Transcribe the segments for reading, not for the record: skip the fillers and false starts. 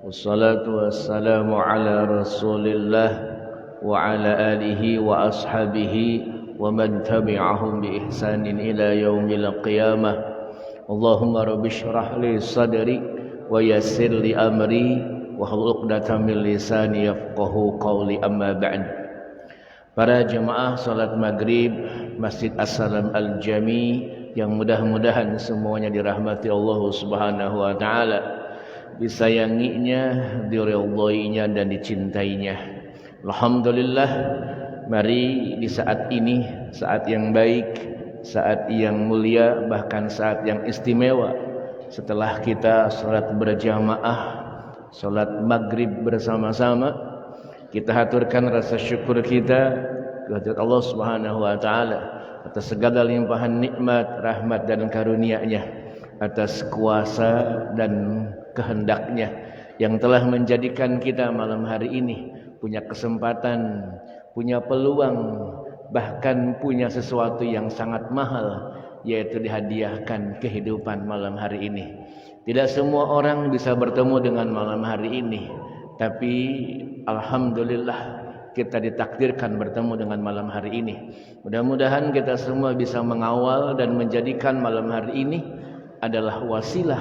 Wassalatu wassalamu ala Rasulillah wa ala alihi wa ashabihi wa man tabi'ahum bi ihsanin ila yaumil qiyamah. Allahumma rabbi shrah li sadri wa yassir li amri wa hlul 'uqdatam min lisani yafqahu qawli, amma ba'd. Para jemaah salat maghrib Masjid As-Salam Al-Jami yang mudah-mudahan semuanya dirahmati Allah Subhanahu wa taala, disayanginya, diridhoinya dan dicintainya. Alhamdulillah, mari di saat ini, saat yang baik, saat yang mulia, bahkan saat yang istimewa, setelah kita salat berjamaah, salat maghrib bersama-sama, kita haturkan rasa syukur kita kepada Allah Subhanahu wa taala atas segala limpahan nikmat, rahmat dan karunia-Nya, atas kuasa dan kehendaknya yang telah menjadikan kita malam hari ini punya kesempatan, punya peluang, bahkan punya sesuatu yang sangat mahal, yaitu dihadiahkan kehidupan malam hari ini. Tidak semua orang bisa bertemu dengan malam hari ini, tapi alhamdulillah kita ditakdirkan bertemu dengan malam hari ini. Mudah-mudahan kita semua bisa mengawal dan menjadikan malam hari ini adalah wasilah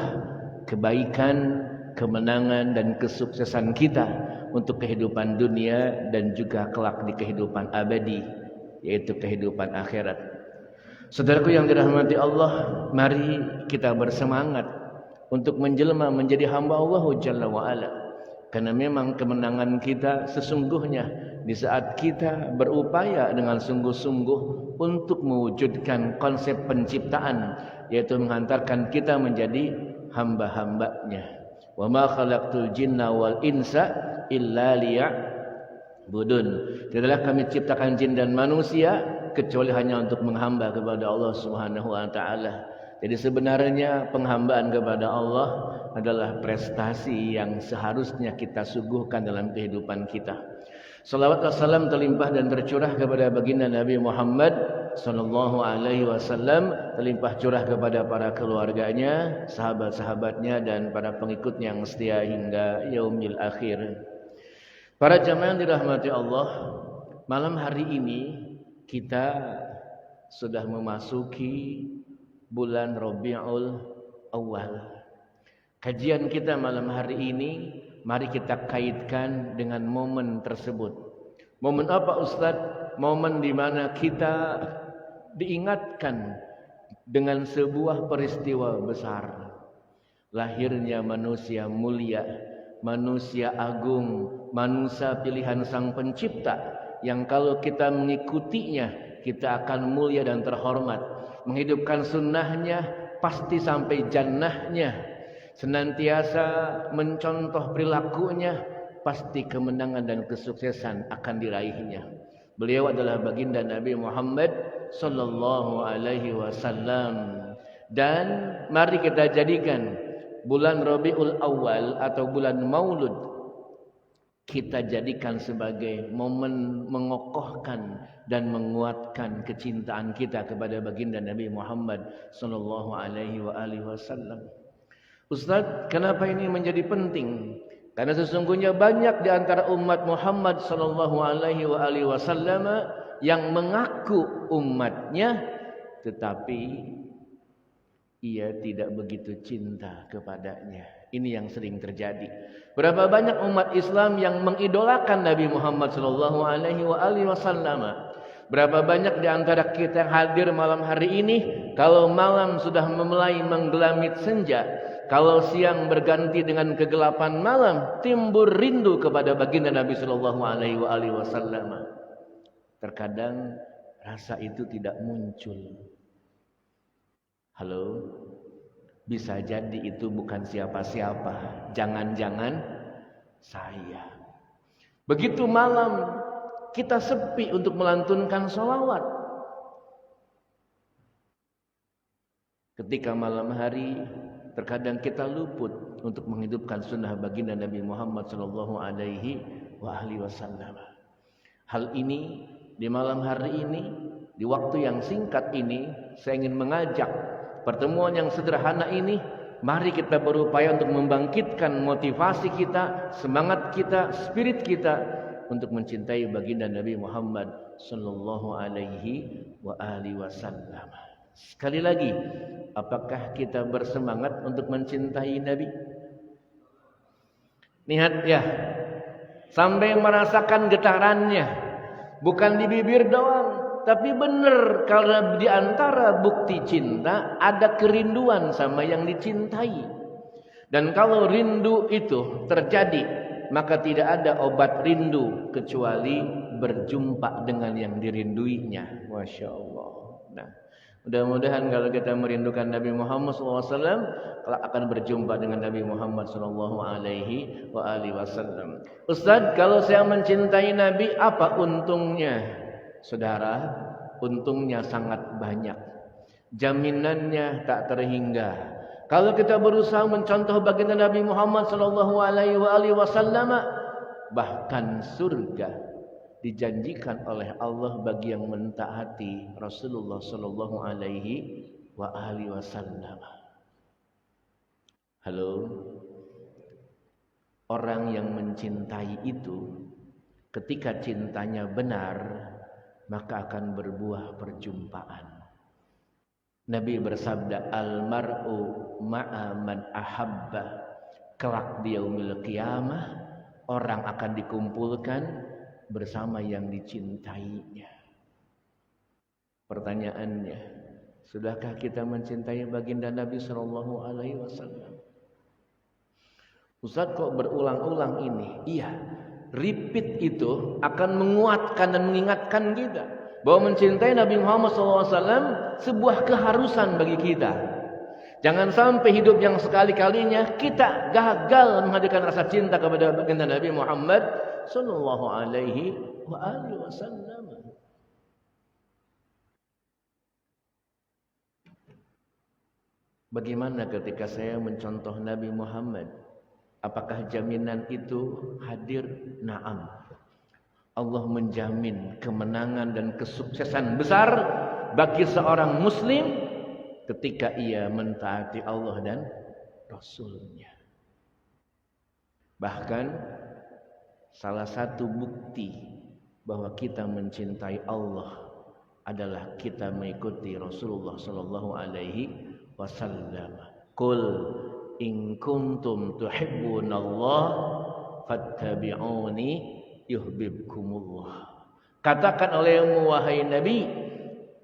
kebaikan, kemenangan dan kesuksesan kita untuk kehidupan dunia dan juga kelak di kehidupan abadi, yaitu kehidupan akhirat. Saudaraku yang dirahmati Allah, mari kita bersemangat untuk menjelma menjadi hamba Allah Jalla wa Ala. Karena memang kemenangan kita sesungguhnya di saat kita berupaya dengan sungguh-sungguh untuk mewujudkan konsep penciptaan, yaitu menghantarkan kita menjadi hamba-hambanya. Wa ma khalaqtul jinna wal insa illa liya'budun. Tidaklah kami ciptakan jin dan manusia kecuali hanya untuk menghamba kepada Allah Subhanahu wa taala. Jadi sebenarnya penghambaan kepada Allah adalah prestasi yang seharusnya kita suguhkan dalam kehidupan kita. Salawat dan salam terlimpah dan tercurah kepada baginda Nabi Muhammad sallallahu alaihi wasallam, terlimpah curah kepada para keluarganya, sahabat-sahabatnya dan para pengikutnya yang setia hingga yaumil akhir. Para jamaah yang dirahmati Allah, malam hari ini kita sudah memasuki bulan Rabiul Awal. Kajian kita malam hari ini, mari kita kaitkan dengan momen tersebut. Momen apa Ustadz? Momen di mana kita diingatkan dengan sebuah peristiwa besar. Lahirnya manusia mulia, manusia agung, manusia pilihan Sang Pencipta, yang kalau kita mengikutinya, kita akan mulia dan terhormat. Menghidupkan sunnahnya, pasti sampai jannahnya. Senantiasa mencontoh perilakunya, pasti kemenangan dan kesuksesan akan diraihnya. Beliau adalah baginda Nabi Muhammad sallallahu alaihi wasallam. Dan mari kita jadikan bulan Rabiul Awal atau bulan Maulud, kita jadikan sebagai momen mengokohkan dan menguatkan kecintaan kita kepada baginda Nabi Muhammad sallallahu alaihi wasallam. Ustaz, kenapa ini menjadi penting? Karena sesungguhnya banyak di antara umat Muhammad sallallahu alaihi wasallam yang mengaku umatnya, tetapi ia tidak begitu cinta kepadanya. Ini yang sering terjadi. Berapa banyak umat Islam yang mengidolakan Nabi Muhammad sallallahu alaihi wasallam? Berapa banyak di antara kita yang hadir malam hari ini, kalau malam sudah mulai menggelamit senja, kalau siang berganti dengan kegelapan malam, timbul rindu kepada baginda Nabi sallallahu alaihi wasallam. Terkadang rasa itu tidak muncul. Halo, bisa jadi itu bukan siapa-siapa, jangan-jangan saya. Begitu malam kita sepi untuk melantunkan sholawat. Ketika malam hari terkadang kita luput untuk menghidupkan sunnah baginda Nabi Muhammad sallallahu alaihi wasallam. Hal ini di malam hari ini, di waktu yang singkat ini, saya ingin mengajak pertemuan yang sederhana ini, mari kita berupaya untuk membangkitkan motivasi kita, semangat kita, spirit kita untuk mencintai baginda Nabi Muhammad sallallahu alaihi wa alihi wasallam. Sekali lagi, apakah kita bersemangat untuk mencintai Nabi? Lihat ya, sampai merasakan getarannya, bukan di bibir doang. Tapi benar, kalau di antara bukti cinta ada kerinduan sama yang dicintai. Dan kalau rindu itu terjadi, maka tidak ada obat rindu kecuali berjumpa dengan yang dirinduinya. Masya Allah. Nah, mudah-mudahan kalau kita merindukan Nabi Muhammad SAW, kelak akan berjumpa dengan Nabi Muhammad SAW. Ustaz, kalau saya mencintai Nabi, apa untungnya? Saudara, untungnya sangat banyak. Jaminannya tak terhingga. Kalau kita berusaha mencontoh baginda Nabi Muhammad sallallahu alaihi wasallam, bahkan surga dijanjikan oleh Allah bagi yang mentaati Rasulullah sallallahu alaihi wasallam. Halo. Orang yang mencintai itu, ketika cintanya benar, maka akan berbuah perjumpaan. Nabi bersabda, almar'u ma'a man ahabba. Kelak di yaumil qiyamah, orang akan dikumpulkan bersama yang dicintainya. Pertanyaannya, sudahkah kita mencintai baginda Nabi sallallahu alaihi wasallam? Ustaz, kok berulang-ulang ini? Iya, repeat itu akan menguatkan dan mengingatkan kita bahwa mencintai Nabi Muhammad SAW sebuah keharusan bagi kita. Jangan sampai hidup yang sekali-kalinya kita gagal menghadirkan rasa cinta kepada baginda Nabi Muhammad sallallahu alaihi wasallam. Bagaimana ketika saya mencontoh Nabi Muhammad? Apakah jaminan itu hadir? Naam. Allah menjamin kemenangan dan kesuksesan besar bagi seorang muslim ketika ia mentaati Allah dan Rasulnya. Bahkan salah satu bukti bahwa kita mencintai Allah adalah kita mengikuti Rasulullah sallallahu alaihi wasallam. Qul in kuntum tuhibbunallah fattabi'uni yuhibbukumullah. Katakan olehmu wahai Nabi,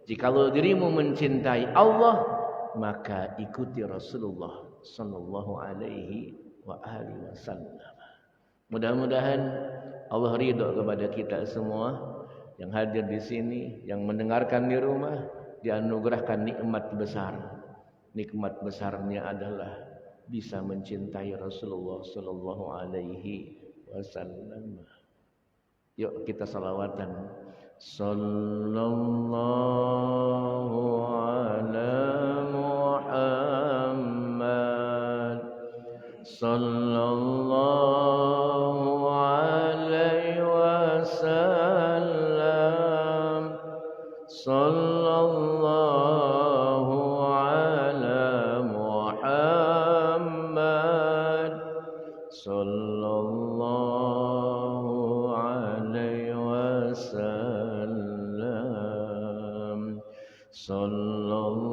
jikalau dirimu mencintai Allah, maka ikuti Rasulullah sallallahu alaihi wasallam. Mudah-mudahan Allah ridho kepada kita semua yang hadir di sini, yang mendengarkan di rumah, dianugerahkan nikmat besar. Nikmat besarnya adalah bisa mencintai Rasulullah sallallahu alaihi wasallam. Yuk kita salawatan. Sallallahu ala Muhammad. Sallallahu alaihi wasallam. Sallallahu ala Muhammad. Sallallahu alaihi wasallam. Sallallahu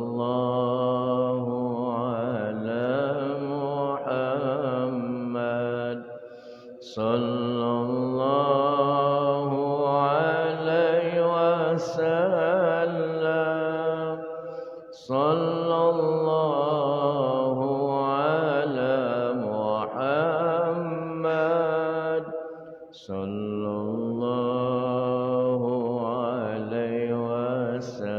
ala Muhammad. Sallallahu alaihi wasallam. Sallallahu ala Muhammad. Sallallahu alaihi wasallam.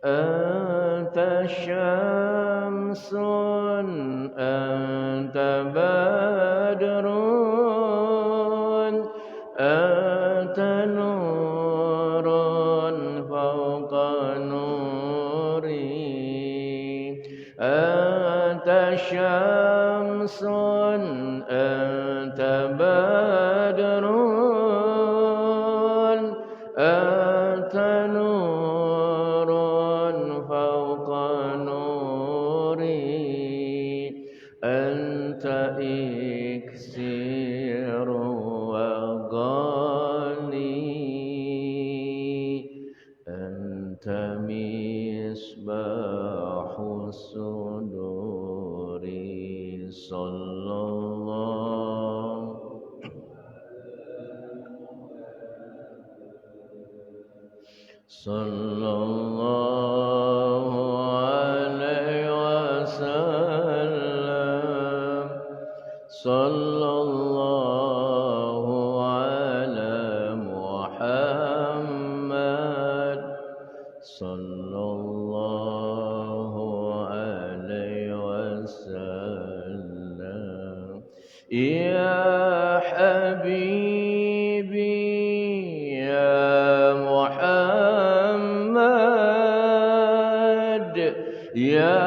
Anta syamsun, anta badrun, anta nurun fawqa nuri. Anta syamsun, anta badrun, anta nurun نوري أنت إكسير وغالي أنت مصباح الصدور صلى الله صلى الله عليه وسلم صلى الله على محمد صلى الله عليه وسلم يا حبيبي يا محمد يا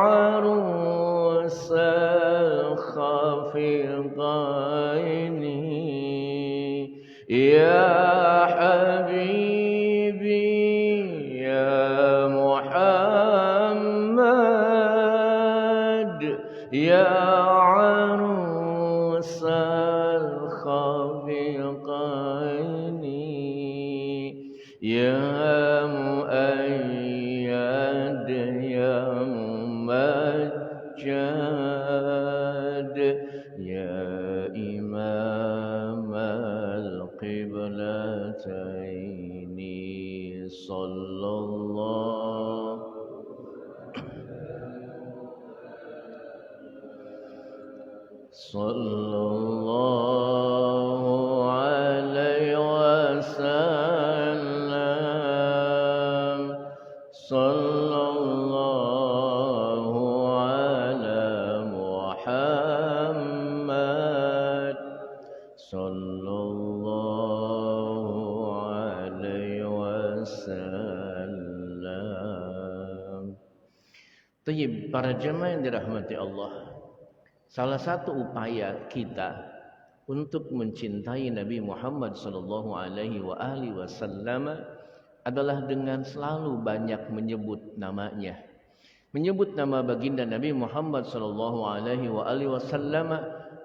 عروس الخفقين يا حبيبي يا محمد يا عروس الخفقين يا مؤيد يا ممجد يا إمام القبلتين صلى الله صلى الله عليه وسلم صلى الله على محمد صلى الله عليه وسلم. Tayyib, para jemaah yang dirahmati Allah, salah satu upaya kita untuk mencintai Nabi Muhammad sallallahu alaihi wasallam adalah dengan selalu banyak menyebut namanya. Menyebut nama baginda Nabi Muhammad sallallahu alaihi wasallam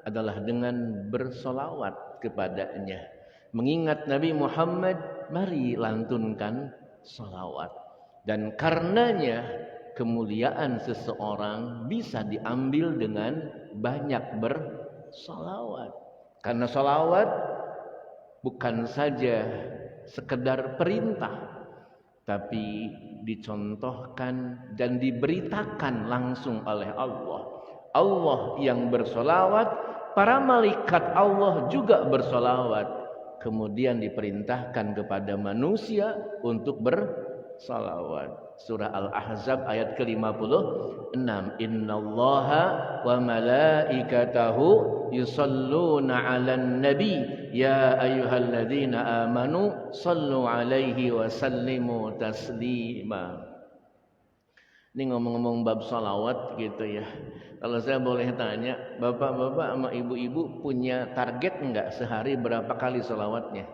adalah dengan bersolawat kepadanya. Mengingat Nabi Muhammad, mari lantunkan solawat. Dan karenanya kemuliaan seseorang bisa diambil dengan banyak bersolawat. Karena solawat bukan saja sekedar perintah, tapi dicontohkan dan diberitakan langsung oleh Allah. Allah yang bersolawat, para malaikat Allah juga bersolawat. Kemudian diperintahkan kepada manusia untuk bersolawat. Surah Al-Ahzab ayat ke-56. Innallaha wa malaikatahu yusalluna 'alan nabi ya ayyuhalladzina amanu sallu 'alaihi wa sallimu taslima. Ini ngomong-ngomong bab salawat gitu ya. Kalau saya boleh tanya, bapak-bapak sama ibu-ibu punya target enggak sehari berapa kali salawatnya?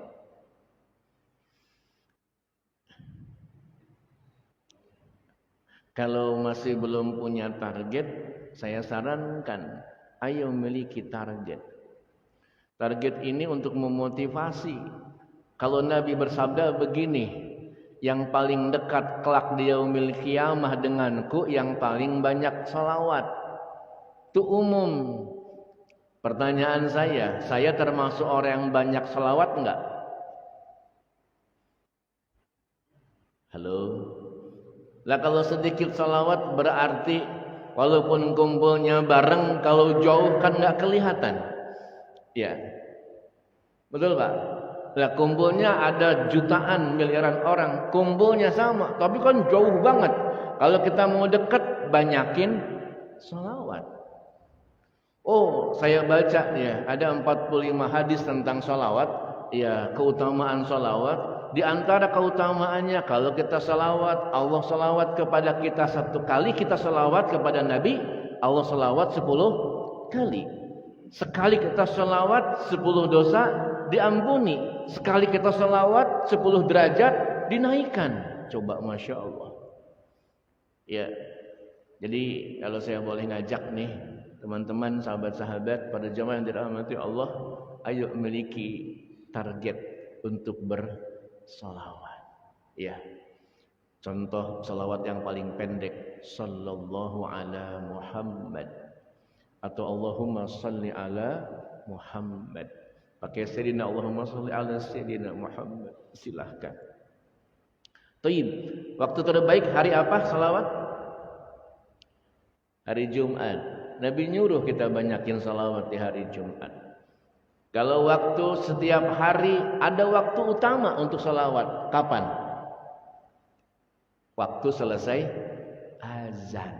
Kalau masih belum punya target, saya sarankan, ayo miliki target. Target ini untuk memotivasi. Kalau Nabi bersabda begini, yang paling dekat kelak di yaumil qiyamah denganku yang paling banyak salawat. Itu umum. Pertanyaan saya termasuk orang yang banyak salawat enggak? Halo? Lah kalau sedikit salawat berarti walaupun kumpulnya bareng, kalau jauh kan enggak kelihatan. Ya. Betul Pak? Lah kumpulnya ada jutaan miliaran orang, kumpulnya sama, tapi kan jauh banget. Kalau kita mau dekat, banyakin salawat. Oh, saya baca ya, ada 45 hadis tentang salawat. Ya, keutamaan salawat. Di antara keutamaannya, kalau kita salawat, Allah salawat kepada kita 1 kali, kita salawat kepada Nabi, Allah salawat 10 kali. Sekali kita salawat, 10 dosa diampuni. Sekali kita salawat, 10 derajat dinaikkan. Coba Masya Allah. Ya. Jadi kalau saya boleh ngajak nih teman-teman, sahabat-sahabat, pada jamaah yang dirahmati Allah, ayo memiliki target untuk bersalawat. Ya. Contoh salawat yang paling pendek, sallallahu ala Muhammad atau Allahumma salli ala Muhammad. Pakai Sayyidina Allahumma salli ala Sayyidina Muhammad. Silahkan. Taib. Waktu terbaik hari apa salawat? Hari Jumat. Nabi nyuruh kita banyakin salawat di hari Jumat. Kalau waktu setiap hari ada waktu utama untuk salawat. Kapan? Waktu selesai azan.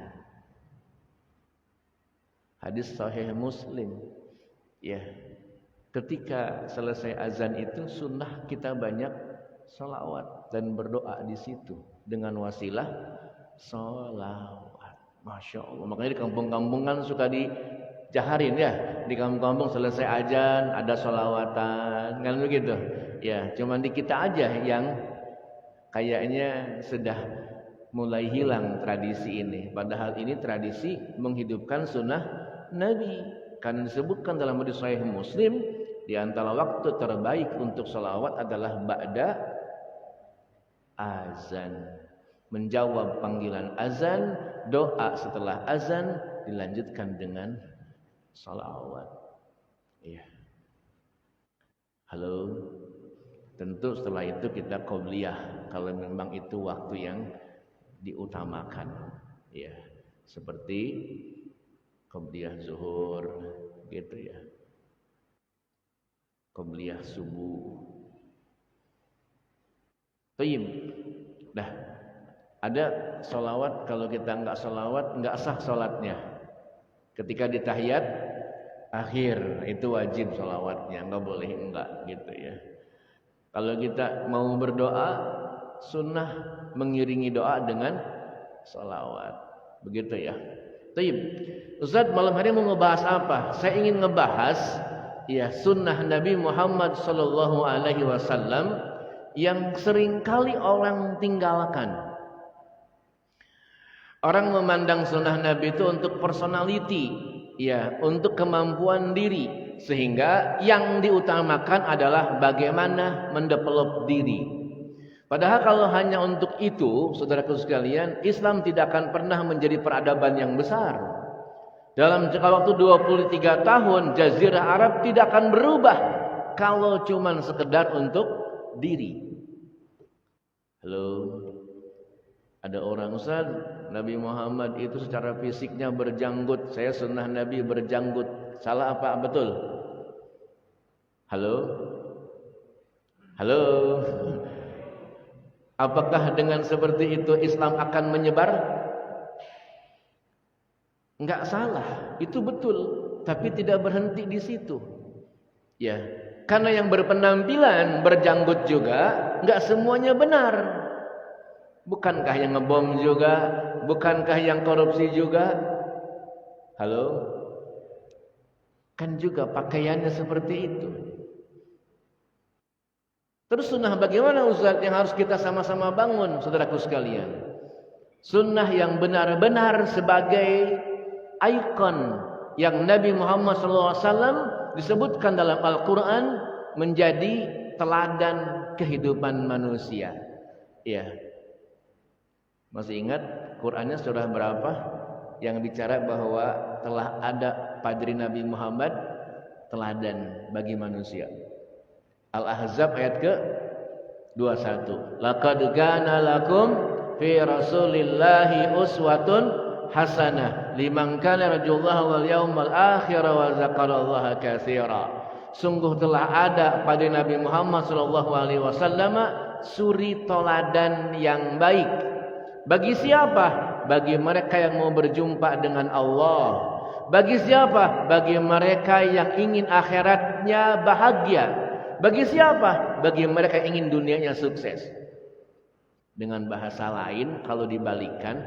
Hadis sahih Muslim. Ya. Ketika selesai azan itu sunnah kita banyak salawat dan berdoa di situ dengan wasilah salawat. Masya Allah. Makanya di kampung-kampung kan suka dijaharin ya. Di kampung-kampung selesai azan ada salawatan, kan begitu. Ya, cuman di kita aja yang kayaknya sudah mulai hilang tradisi ini. Padahal ini tradisi menghidupkan sunnah Nabi. Karena disebutkan dalam hadis sahih Muslim, di antara waktu terbaik untuk salawat adalah ba'da azan. Menjawab panggilan azan, doa setelah azan, dilanjutkan dengan salawat. Iya. Halo. Tentu setelah itu kita qobliyah kalau memang itu waktu yang diutamakan. Ya. Seperti qobliyah zuhur gitu ya. Qobliyah subuh. Tayyib. Dah. Ada sholawat, kalau kita enggak sholawat enggak sah sholatnya. Ketika di tahiyat akhir itu wajib sholawatnya, enggak boleh enggak gitu ya. Kalau kita mau berdoa, sunnah mengiringi doa dengan sholawat, begitu ya. Taib. Ustaz, malam hari mau ngebahas apa? Saya ingin ngebahas ya sunnah Nabi Muhammad sallallahu alaihi wasallam yang seringkali orang tinggalkan. Orang memandang sunnah Nabi itu untuk personality, ya, untuk kemampuan diri, sehingga yang diutamakan adalah bagaimana mendevelop diri. Padahal kalau hanya untuk itu, saudaraku sekalian, Islam tidak akan pernah menjadi peradaban yang besar. Dalam jangka waktu 23 tahun, Jazirah Arab tidak akan berubah kalau cuma sekedar untuk diri. Halo. Ada orang, Ustaz, Nabi Muhammad itu secara fisiknya berjanggut. Saya sunnah Nabi berjanggut. Salah apa? Betul? Halo? Halo? Apakah dengan seperti itu Islam akan menyebar? Enggak salah. Itu betul. Tapi tidak berhenti di situ. Ya. Karena yang berpenampilan berjanggut juga, enggak semuanya benar. Bukankah yang ngebom juga? Bukankah yang korupsi juga? Halo? Kan juga pakaiannya seperti itu. Terus sunnah bagaimana Ustaz yang harus kita sama-sama bangun, saudaraku sekalian? Sunnah yang benar-benar sebagai ikon yang Nabi Muhammad SAW disebutkan dalam Al-Quran menjadi teladan kehidupan manusia. Ya. Masih ingat Qurannya surah berapa yang bicara bahwa telah ada pada Nabi Muhammad teladan bagi manusia? Al-Ahzab ayat ke-21. Laqad kana lakum fi Rasulillahi uswatun hasanah liman kana yarjullaha wal yawmal akhir wa dzakarallaha katsira. Sungguh telah ada pada Nabi Muhammad sallallahu alaihi wasallam suri teladan yang baik. Bagi siapa? Bagi mereka yang mau berjumpa dengan Allah. Bagi siapa? Bagi mereka yang ingin akhiratnya bahagia. Bagi siapa? Bagi mereka yang ingin dunianya sukses. Dengan bahasa lain, kalau dibalikan,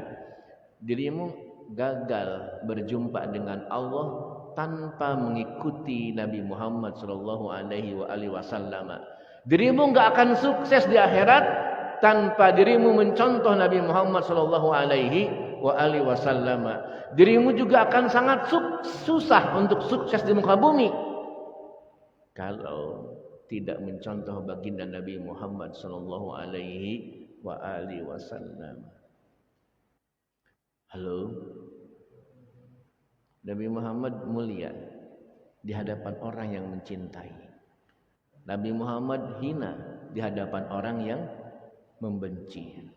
dirimu gagal berjumpa dengan Allah tanpa mengikuti Nabi Muhammad SAW. Dirimu enggak akan sukses di akhirat tanpa dirimu mencontoh Nabi Muhammad SAW. wa alihi wasallam. Dirimu juga akan sangat susah untuk sukses di muka bumi kalau tidak mencontoh baginda Nabi Muhammad sallallahu alaihi wa alihi wasallam. Halo. Nabi Muhammad mulia di hadapan orang yang mencintai. Nabi Muhammad hina di hadapan orang yang membenci.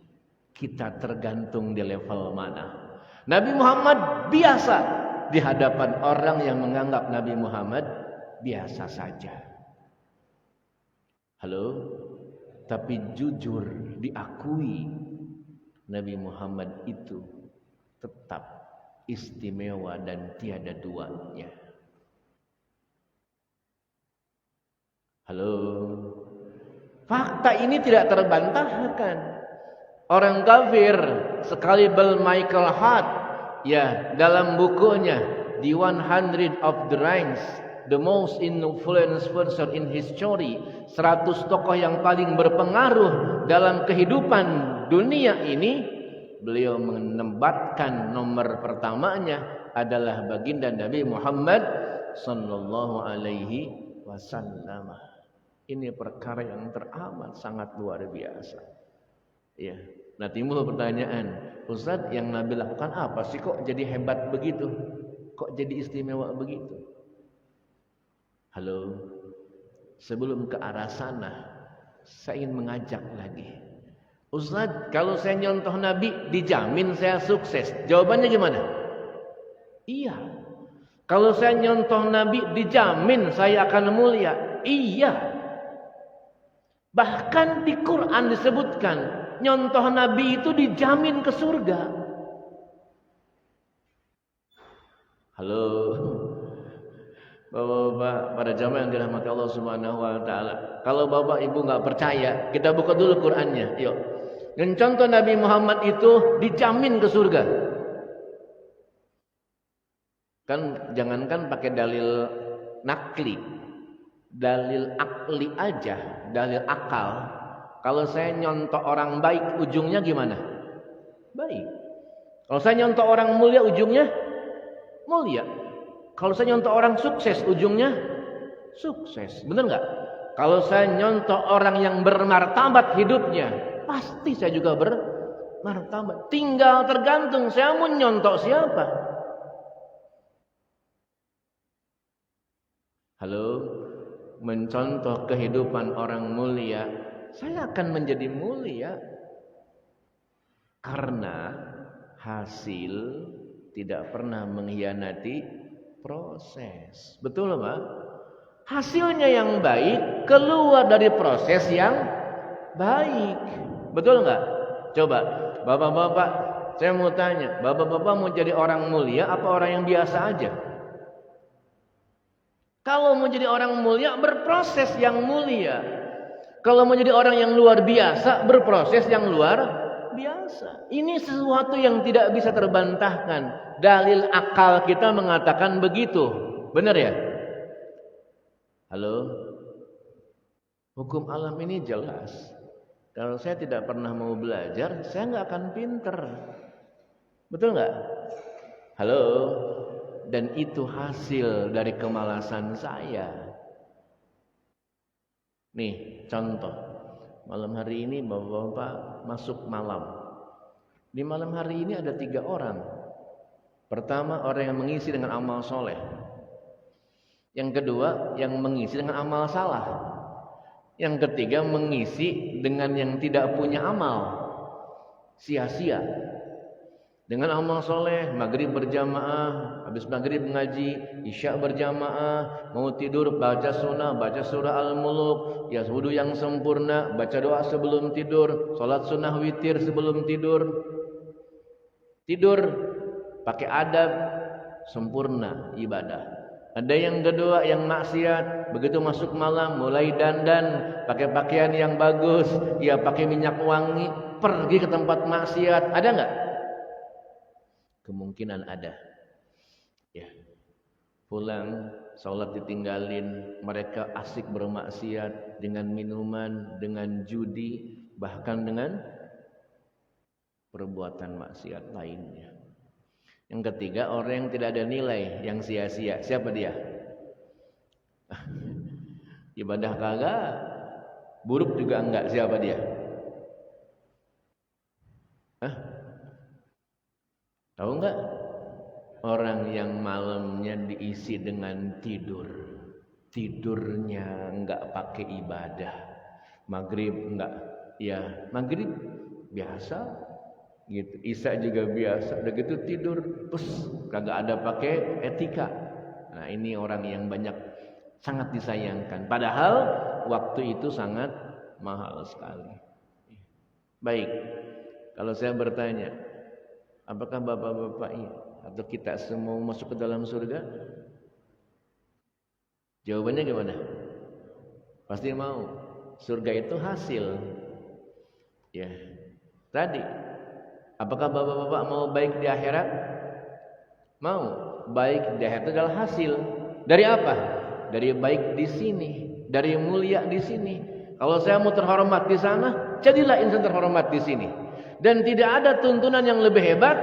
Kita tergantung di level mana. Nabi Muhammad biasa di hadapan orang yang menganggap Nabi Muhammad biasa saja. Halo? Tapi jujur diakui Nabi Muhammad itu tetap istimewa dan tiada duanya. Halo. Fakta ini tidak terbantahkan. Orang kafir sekalipun Michael Hart ya dalam bukunya The 100 of the Rings, the most influential person in history, 100 tokoh yang paling berpengaruh dalam kehidupan dunia ini, beliau menempatkan nomor pertamanya adalah baginda Nabi Muhammad sallallahu alaihi wasallam. Ini perkara yang teramat sangat luar biasa. Ya, nah timbul pertanyaan, Ustaz, yang Nabi lakukan apa sih kok jadi hebat begitu? Kok jadi istimewa begitu? Halo, sebelum ke arah sana, saya ingin mengajak lagi. Ustaz, kalau saya nyontoh Nabi, dijamin saya sukses. Jawabannya gimana? Iya. Kalau saya nyontoh Nabi, dijamin saya akan mulia. Iya. Bahkan di Quran disebutkan, nyontoh Nabi itu dijamin ke surga. Halo. Bapak-bapak, para jamaah yang dirahmati Allah Subhanahu wa taala. Kalau Bapak Ibu enggak percaya, kita buka dulu Qur'annya. Yuk. Dan contoh Nabi Muhammad itu dijamin ke surga. Kan jangankan pakai dalil nakli, dalil akli aja, dalil akal. Kalau saya nyontoh orang baik, ujungnya gimana? Baik. Kalau saya nyontoh orang mulia, ujungnya mulia. Kalau saya nyontoh orang sukses, ujungnya sukses. Benar nggak? Kalau saya nyontoh orang yang bermartabat hidupnya, pasti saya juga bermartabat. Tinggal tergantung saya mau nyontoh siapa. Halo, mencontoh kehidupan orang mulia, saya akan menjadi mulia. Karena hasil tidak pernah mengkhianati proses. Betul Pak? Hasilnya yang baik keluar dari proses yang baik. Betul enggak? Coba bapak-bapak, saya mau tanya, bapak-bapak mau jadi orang mulia apa orang yang biasa aja? Kalau mau jadi orang mulia, berproses yang mulia. Kalau mau jadi orang yang luar biasa, berproses yang luar biasa. Ini sesuatu yang tidak bisa terbantahkan. Dalil akal kita mengatakan begitu. Benar ya? Halo? Hukum alam ini jelas. Kalau saya tidak pernah mau belajar, saya nggak akan pinter. Betul nggak? Halo? Dan itu hasil dari kemalasan saya. Nih, contoh. Malam hari ini bapak-bapak masuk malam. Di malam hari ini ada 3 orang. Pertama, orang yang mengisi dengan amal soleh. Yang kedua, yang mengisi dengan amal salah. Yang ketiga, mengisi dengan yang tidak punya amal. Sia-sia. Dengan amal soleh, maghrib berjamaah, habis maghrib mengaji, isya berjamaah, mau tidur baca sunnah, baca surah Al-Muluk, ya wudu yang sempurna, baca doa sebelum tidur, sholat sunnah witir sebelum tidur. Tidur pakai adab, sempurna ibadah. Ada yang kedua yang maksiat, begitu masuk malam mulai dandan, pakai pakaian yang bagus, ya pakai minyak wangi, pergi ke tempat maksiat. Ada enggak? Kemungkinan ada. Ya. Pulang, sholat ditinggalin, mereka asik bermaksiat dengan minuman, dengan judi, bahkan dengan perbuatan maksiat lainnya. Yang ketiga, orang yang tidak ada nilai, yang sia-sia. Siapa dia? Ibadah kagak, buruk juga enggak. Siapa dia? Hah? Tahu enggak? Orang yang malamnya diisi dengan tidur. Tidurnya enggak pakai ibadah. Maghrib enggak, ya maghrib biasa gitu. Isya juga biasa. Udah gitu tidur, kagak ada pakai etika. Nah, ini orang yang banyak sangat disayangkan. Padahal waktu itu sangat mahal sekali. Baik, kalau saya bertanya, apakah bapak-bapak ini atau kita semua masuk ke dalam surga? Jawabannya gimana? Pasti mau. Surga itu hasil. Ya. Tadi, apakah bapak-bapak mau baik di akhirat? Mau. Baik di akhirat itu adalah hasil. Dari apa? Dari baik di sini, dari mulia di sini. Kalau saya mau terhormat di sana, jadilah insan terhormat di sini. Dan tidak ada tuntunan yang lebih hebat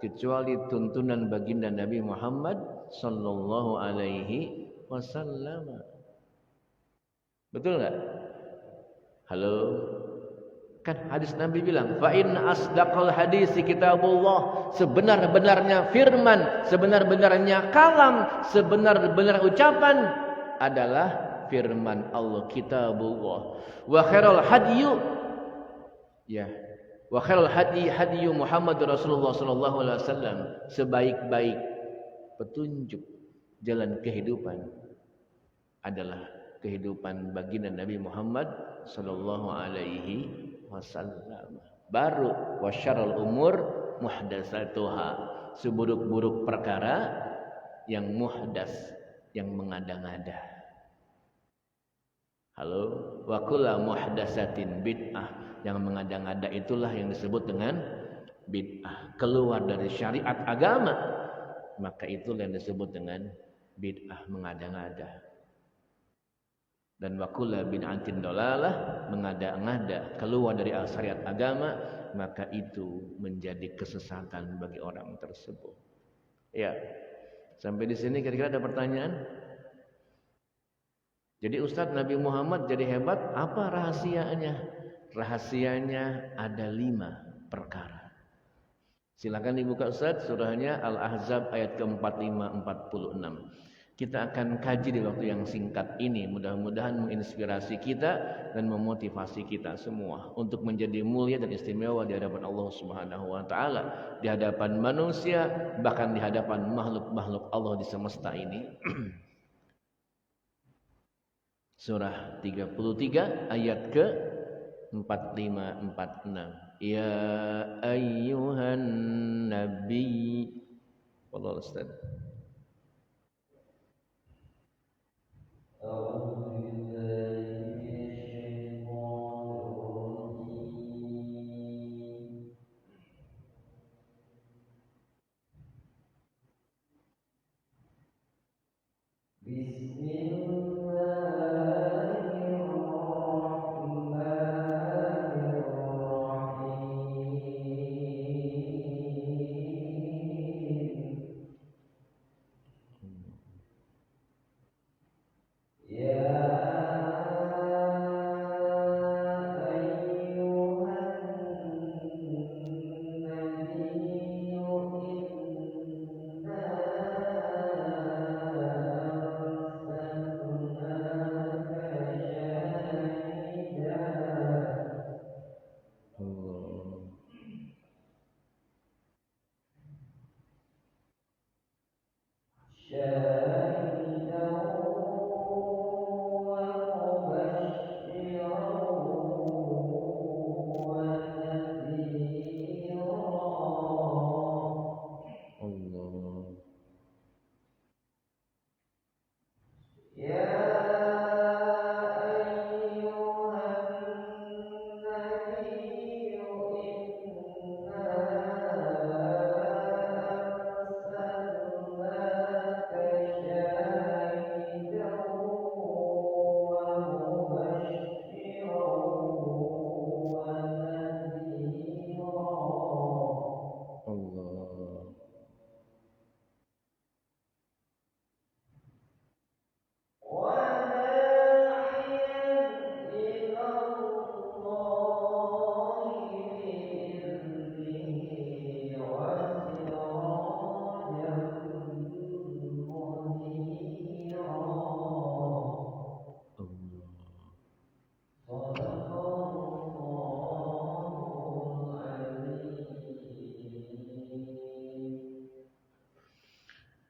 kecuali tuntunan baginda Nabi Muhammad sallallahu alaihi wasallam. Betul enggak? Halo. Kan hadis Nabi bilang, fa in asdaqal hadisi kitabullah, sebenar-benarnya firman, sebenar-benarnya kalam, sebenar-benar ucapan adalah firman Allah, kitabullah. Wa khairal hadyu, ya, wa khairal hadyu Muhammad Rasulullah sallallahu alaihi wasallam, sebaik-baik petunjuk jalan kehidupan adalah kehidupan baginda Nabi Muhammad sallallahu alaihi wasallam. Baru wasyarrul umur muhdatsatuha, seburuk-buruk perkara yang muhdas, yang mengada-ngada. Halo, wa kullu muhdatsatin bid'ah, yang mengada-ngada itulah yang disebut dengan bid'ah, keluar dari syariat agama, maka itulah yang disebut dengan bid'ah, mengada-ngada. Dan wakula bid'atin dolalah, mengada-ngada, keluar dari syariat agama, maka itu menjadi kesesatan bagi orang tersebut. Ya, sampai di sini kira-kira ada pertanyaan? Jadi Ustadz, Nabi Muhammad jadi hebat, apa rahasianya? Rahasianya ada 5 perkara. Silakan dibuka Ustadz, surahnya Al-Ahzab ayat ke-45 46. Kita akan kaji di waktu yang singkat ini. Mudah-mudahan menginspirasi kita dan memotivasi kita semua untuk menjadi mulia dan istimewa di hadapan Allah Subhanahu wa taala, di hadapan manusia, bahkan di hadapan makhluk-makhluk Allah di semesta ini. Surah 33 ayat ke 45-46. Ya ayyuhan nabi. Wallahu a'lam.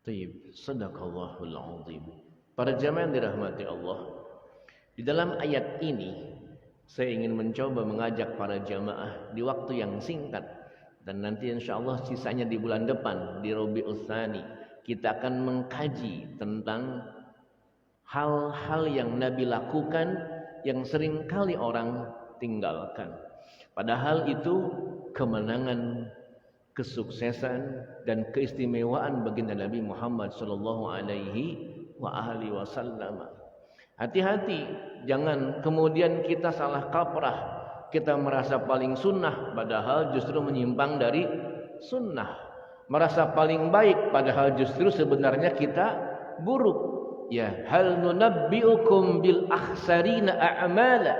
Taib, sadaqallahul azim. Para jamaah yang dirahmati Allah, di dalam ayat ini saya ingin mencoba mengajak para jamaah di waktu yang singkat, dan nanti insyaallah sisanya di bulan depan di Rabiul Tsani kita akan mengkaji tentang hal-hal yang Nabi lakukan yang seringkali orang tinggalkan. Padahal itu kemenangan, kesuksesan dan keistimewaan baginda Nabi Muhammad sallallahu alaihi wasallam. Hati-hati, jangan kemudian kita salah kaprah, kita merasa paling sunnah padahal justru menyimpang dari sunnah, merasa paling baik padahal justru sebenarnya kita buruk. Ya, hal nunabbiukum bil akhsarina a'mala.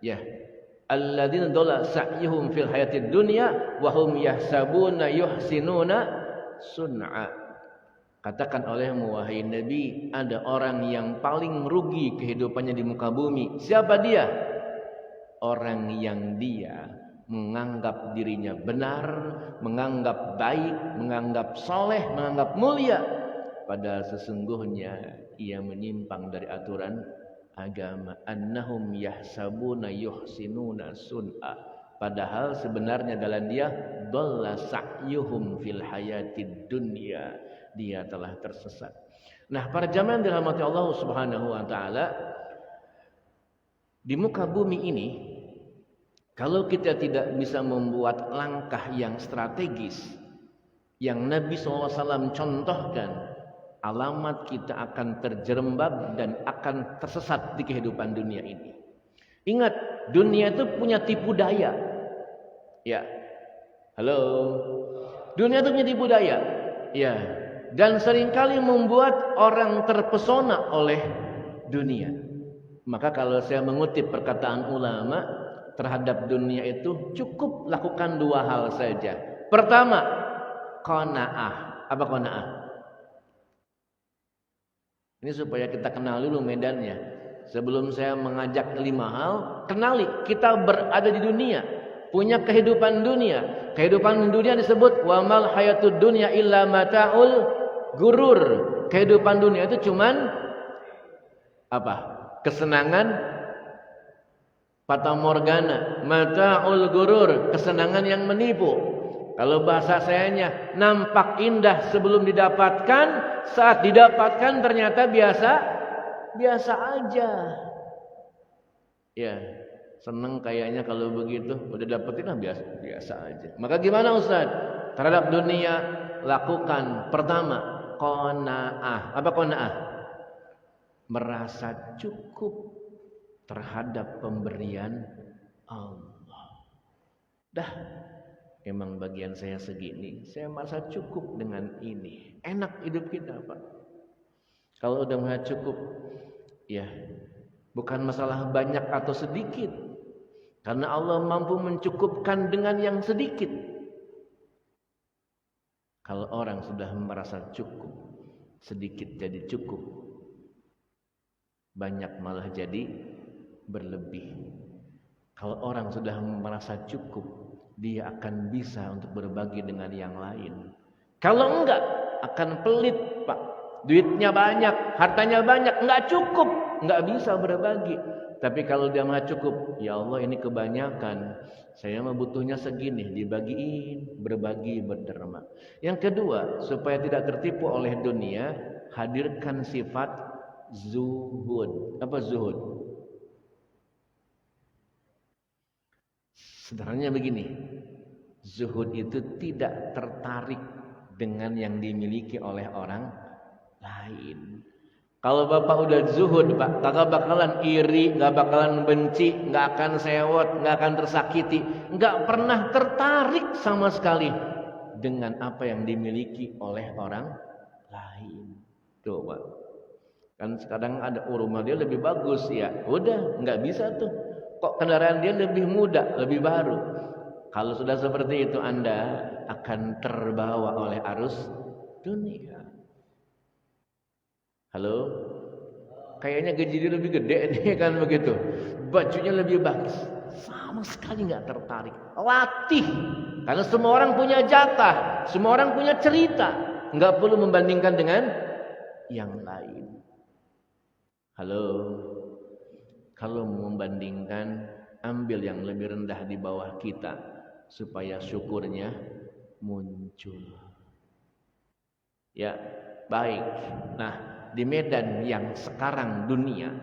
Ya, alladzina dhalla sa'yuhum fil hayatid dunya wa hum yahsabuna yuhsinuna sun'a. Katakan olehmu wahai Nabi, ada orang yang paling rugi kehidupannya di muka bumi. Siapa dia? Orang yang dia menganggap dirinya benar, menganggap baik, menganggap soleh, menganggap mulia, padahal sesungguhnya ia menyimpang dari aturan agama. Annahum yahsabuna yuhsinuna sun'a, padahal sebenarnya dalam dia dhalla sa'yuhum fil hayatid dunya, dia telah tersesat. Nah, para jamaah yang dirahmati Allah Subhanahu wa taala, di muka bumi ini kalau kita tidak bisa membuat langkah yang strategis yang Nabi SAW contohkan, alamat kita akan terjerembab dan akan tersesat di kehidupan dunia ini. Ingat, dunia itu punya tipu daya. Ya. Halo. Dunia itu punya tipu daya. Ya. Dan seringkali membuat orang terpesona oleh dunia. Maka kalau saya mengutip perkataan ulama terhadap dunia itu, cukup lakukan dua hal saja. Pertama, qanaah. Apa qanaah? Ini supaya kita kenal dulu medannya. Sebelum saya mengajak 5 hal, kenali kita berada di dunia, punya kehidupan dunia. Kehidupan dunia disebut wa mal hayatud dunya illa mata'ul gurur. Kehidupan dunia itu cuman apa? Kesenangan fata morgana, mata'ul gurur, kesenangan yang menipu. Kalau bahasa sayanya, nampak indah sebelum didapatkan, saat didapatkan ternyata biasa aja. Ya, seneng kayaknya kalau begitu, udah dapetin lah biasa aja. Maka gimana Ustaz? Terhadap dunia, lakukan pertama qanaah. Apa qanaah? Merasa cukup terhadap pemberian Allah. Dah, emang bagian saya segini, saya merasa cukup dengan ini. Enak hidup kita, Pak. Kalau udah merasa cukup, ya, bukan masalah banyak atau sedikit, karena Allah mampu mencukupkan dengan yang sedikit. Kalau orang sudah merasa cukup, sedikit jadi cukup, banyak malah jadi berlebih. Kalau orang sudah merasa cukup, dia akan bisa untuk berbagi dengan yang lain. Kalau enggak, akan pelit, Pak. Duitnya banyak, hartanya banyak, enggak cukup, enggak bisa berbagi. Tapi kalau dia mah cukup, ya Allah ini kebanyakan, saya mah butuhnya segini, dibagiin, berbagi, berderma. Yang kedua, supaya tidak tertipu oleh dunia, hadirkan sifat zuhud. Apa zuhud? Sebenarnya begini, zuhud itu tidak tertarik dengan yang dimiliki oleh orang lain. Kalau Bapak udah zuhud, Pak, kagak bakalan iri, gak bakalan benci, gak akan sewot, gak akan tersakiti, gak pernah tertarik sama sekali dengan apa yang dimiliki oleh orang lain. Tuh, Pak. Kan sekarang ada rumah dia lebih bagus, ya udah, gak bisa tuh. Kok kendaraan dia lebih muda, lebih baru. Kalau sudah seperti itu, Anda akan terbawa oleh arus dunia. Halo? Kayaknya gaji dia lebih gede nih, kan begitu. Bajunya lebih bagus. Sama sekali nggak tertarik. Latih. Karena semua orang punya jatah, semua orang punya cerita. Enggak perlu membandingkan dengan yang lain. Halo. Kalau membandingkan, ambil yang lebih rendah di bawah kita supaya syukurnya muncul. Ya, baik. Nah, di medan yang sekarang dunia,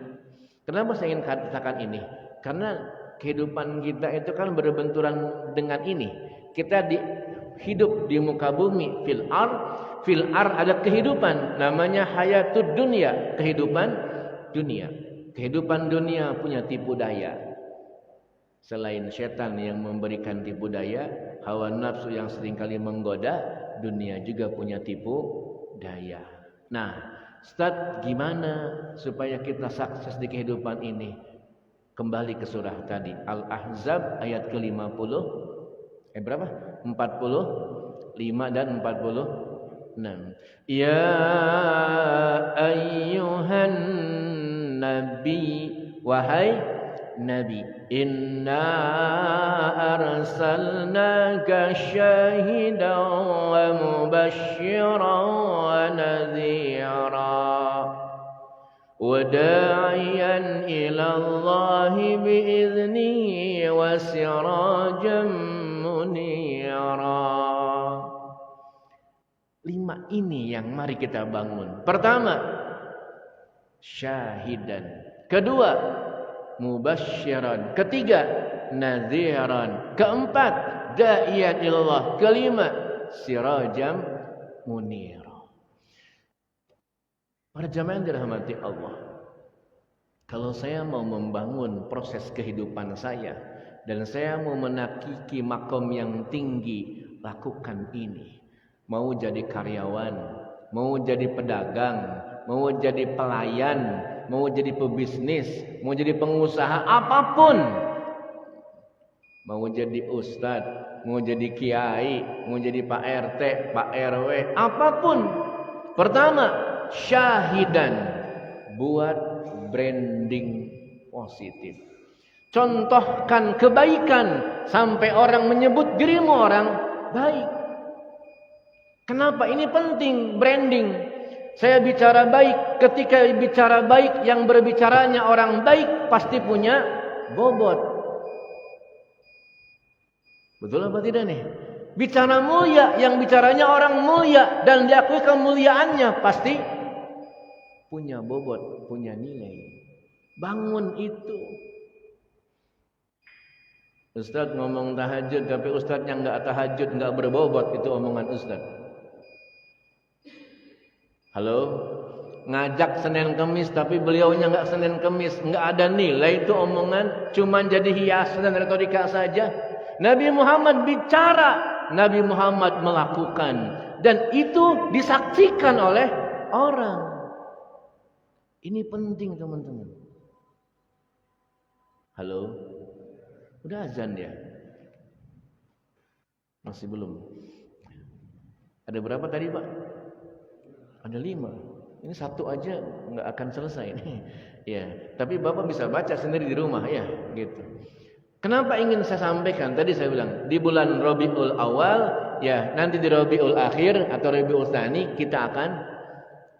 kenapa saya ingin katakan ini? Karena kehidupan kita itu kan berbenturan dengan ini. Kita hidup di muka bumi, fil ar ada kehidupan, namanya hayatud dunia, kehidupan dunia. Kehidupan dunia punya tipu daya. Selain setan yang memberikan tipu daya, hawa nafsu yang seringkali menggoda, dunia juga punya tipu daya. Nah, Ustaz, gimana supaya kita sukses di kehidupan ini? Kembali ke surah tadi, Al-Ahzab ayat ke-50. Berapa? 45 dan 46. Ya ayyuhan nabi, wahai nabi, inna arsalnaka syahidan wa mubasysyiran wa nadhira wa da'iyan ila Allah bi'idnihi wa sirajan munira. 5 ini yang mari kita bangun. Pertama, syahidan. Kedua, mubasysyiran. Ketiga, nadhiran. Keempat, da'iyan ilallah. Kelima, sirajam munir. Para jamaah yang dirahmati Allah, kalau saya mau membangun proses kehidupan saya dan saya mau menakiki makom yang tinggi, lakukan ini. Mau jadi karyawan, mau jadi pedagang, mau jadi pelayan, mau jadi pebisnis, mau jadi pengusaha, apapun. Mau jadi ustadz, mau jadi kiai, mau jadi Pak RT, Pak RW, apapun. Pertama, syahidan, buat branding positif. Contohkan kebaikan sampai orang menyebut dirimu orang baik. Kenapa ini penting, branding? Saya bicara baik, ketika bicara baik, yang berbicaranya orang baik pasti punya bobot. Betul apa tidak nih? Bicara mulia, yang bicaranya orang mulia dan diakui kemuliaannya pasti punya bobot, punya nilai. Bangun itu. Ustaz ngomong tahajud, tapi ustaznya enggak tahajud, enggak berbobot, itu omongan ustaz. Halo, ngajak Senin Kemis tapi beliaunya enggak Senin Kemis, enggak ada nilai, itu omongan, cuman jadi hiasan dan retorika saja. Nabi Muhammad bicara, Nabi Muhammad melakukan, dan itu disaksikan oleh orang. Ini penting teman-teman. Halo, udah azan ya? Masih belum? Ada berapa tadi Pak? Ada 5. Ini 1 aja nggak akan selesai nih. Ya, tapi Bapak bisa baca sendiri di rumah ya, gitu. Kenapa ingin saya sampaikan? Tadi saya bilang di bulan Rabiul Awal, ya nanti di Rabiul Akhir atau Rabiul Tsani kita akan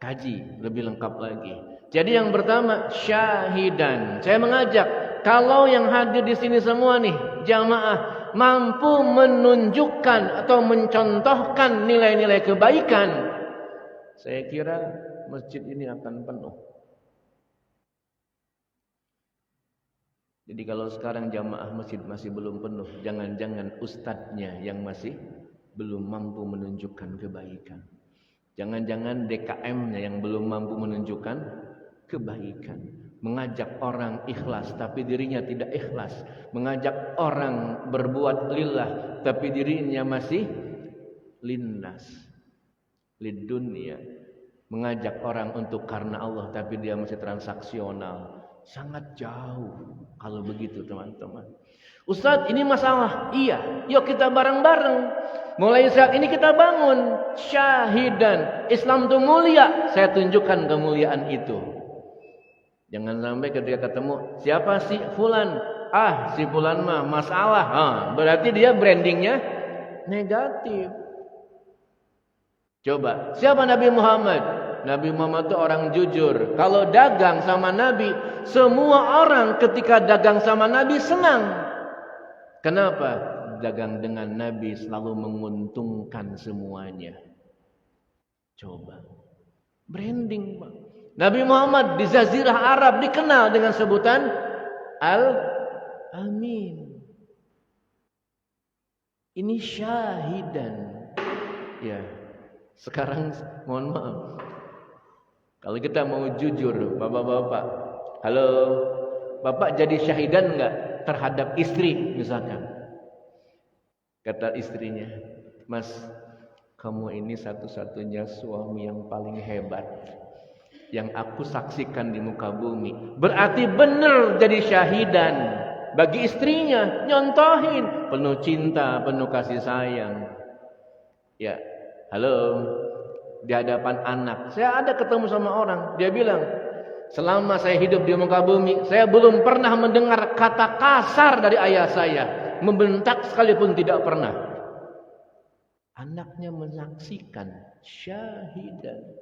kaji lebih lengkap lagi. Jadi yang pertama syahidan. Saya mengajak kalau yang hadir di sini semua nih jamaah mampu menunjukkan atau mencontohkan nilai-nilai kebaikan, saya kira masjid ini akan penuh. Jadi kalau sekarang jamaah masjid masih belum penuh, jangan-jangan ustadznya yang masih belum mampu menunjukkan kebaikan. Jangan-jangan DKM-nya yang belum mampu menunjukkan kebaikan. Mengajak orang ikhlas tapi dirinya tidak ikhlas. Mengajak orang berbuat lillah tapi dirinya masih linnas. Lid dunia, mengajak orang untuk karena Allah tapi dia masih transaksional, sangat jauh kalau begitu teman-teman. Ustadz ini masalah, iya, yuk kita bareng-bareng. Mulai saat ini kita bangun syahidan. Islam itu mulia, saya tunjukkan kemuliaan itu. Jangan sampai ketika ketemu siapa sih fulan, si fulan mah masalah, berarti dia brandingnya negatif. Coba, siapa Nabi Muhammad? Nabi Muhammad itu orang jujur. Kalau dagang sama Nabi, semua orang ketika dagang sama Nabi senang. Kenapa? Dagang dengan Nabi selalu menguntungkan semuanya. Coba. Branding, Pak. Nabi Muhammad di Jazirah Arab dikenal dengan sebutan Al-Amin. Ini syahidan. Ya. Sekarang mohon maaf. Kalau kita mau jujur, Bapak-bapak. Halo. Bapak jadi syahidan enggak terhadap istri misalkan? Kata istrinya, "Mas, kamu ini satu-satunya suami yang paling hebat yang aku saksikan di muka bumi." Berarti benar jadi syahidan. Bagi istrinya, nyontohin, penuh cinta, penuh kasih sayang. Ya. Halo, di hadapan anak, saya ada ketemu sama orang, dia bilang, selama saya hidup di muka bumi, saya belum pernah mendengar kata kasar dari ayah saya, membentak sekalipun tidak pernah. Anaknya menyaksikan, syahidan.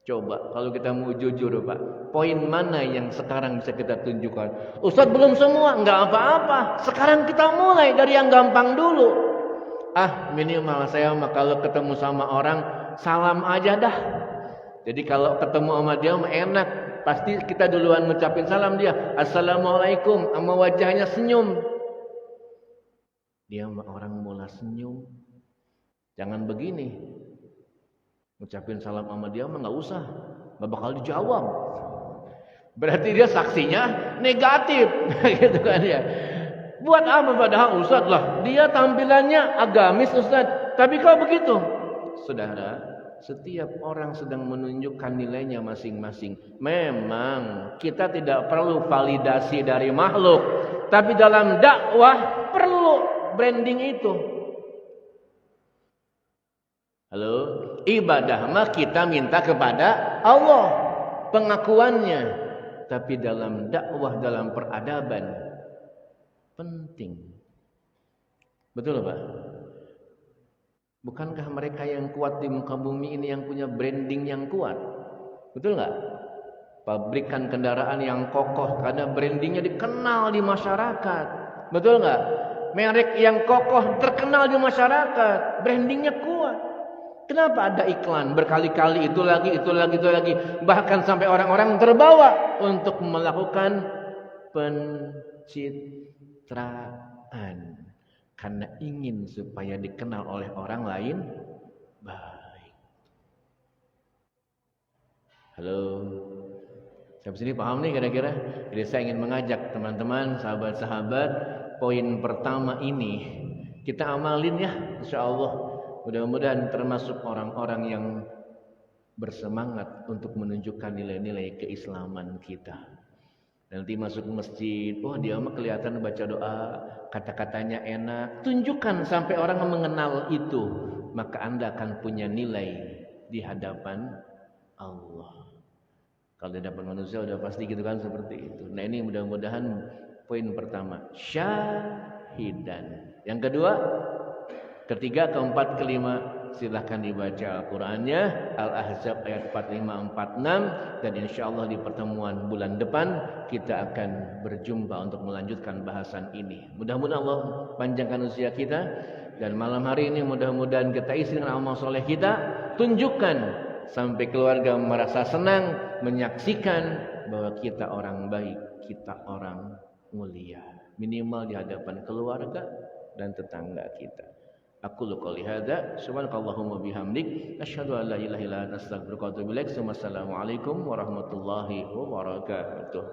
Coba kalau kita mau jujur Pak, poin mana yang sekarang bisa kita tunjukkan? Ustaz belum semua, enggak apa-apa. Sekarang kita mulai dari yang gampang dulu. Minimal saya mah kalau ketemu sama orang salam aja dah. Jadi kalau ketemu sama dia mah enak, pasti kita duluan ngucapin salam dia. Assalamualaikum, sama wajahnya senyum. Dia mah orang mula senyum. Jangan begini. Ngucapin salam sama dia mah enggak usah, enggak bakal dijawab. Berarti dia saksinya negatif, gitu kan ya. Buat apa padahal Ustaz lah, dia tampilannya agamis Ustaz. Tapi kalau begitu, saudara, setiap orang sedang menunjukkan nilainya masing-masing. Memang kita tidak perlu validasi dari makhluk, tapi dalam dakwah perlu branding itu. Halo, ibadah mah kita minta kepada Allah pengakuannya, tapi dalam dakwah, dalam peradaban penting. Betul Pak? Bukankah mereka yang kuat di muka bumi ini yang punya branding yang kuat? Betul nggak? Pabrikan kendaraan yang kokoh karena brandingnya dikenal di masyarakat. Betul nggak? Merek yang kokoh terkenal di masyarakat, brandingnya kuat. Kenapa ada iklan berkali-kali itu lagi. Bahkan sampai orang-orang terbawa untuk melakukan pencitraan karena ingin supaya dikenal oleh orang lain baik. Halo, sampai sini paham nih kira-kira? Jadi saya ingin mengajak teman-teman, sahabat-sahabat, poin pertama ini kita amalin ya, insyaallah. Mudah-mudahan termasuk orang-orang yang bersemangat untuk menunjukkan nilai-nilai keislaman kita. Nanti masuk masjid, dia mah kelihatan baca doa, kata-katanya enak. Tunjukkan sampai orang mengenal itu, maka Anda akan punya nilai di hadapan Allah. Kalau di hadapan manusia udah pasti gitu kan, seperti itu. Nah ini mudah-mudahan poin pertama, syahidan. Yang kedua, ketiga, keempat, kelima, silahkan dibaca Al-Qurannya, Al-Ahzab ayat 45-46, dan insyaallah di pertemuan bulan depan kita akan berjumpa untuk melanjutkan bahasan ini. Mudah-mudahan Allah panjangkan usia kita, dan malam hari ini mudah-mudahan kita isi dengan amal soleh kita, tunjukkan sampai keluarga merasa senang menyaksikan bahwa kita orang baik, kita orang mulia, minimal di hadapan keluarga dan tetangga kita. Aku qouli hadza, subhanakallahumma bihamdik, asyhadu an la ilaha illa anta, astaghfiruka wa atubu ilaik. Wassalamualaikum warahmatullahi wabarakatuh.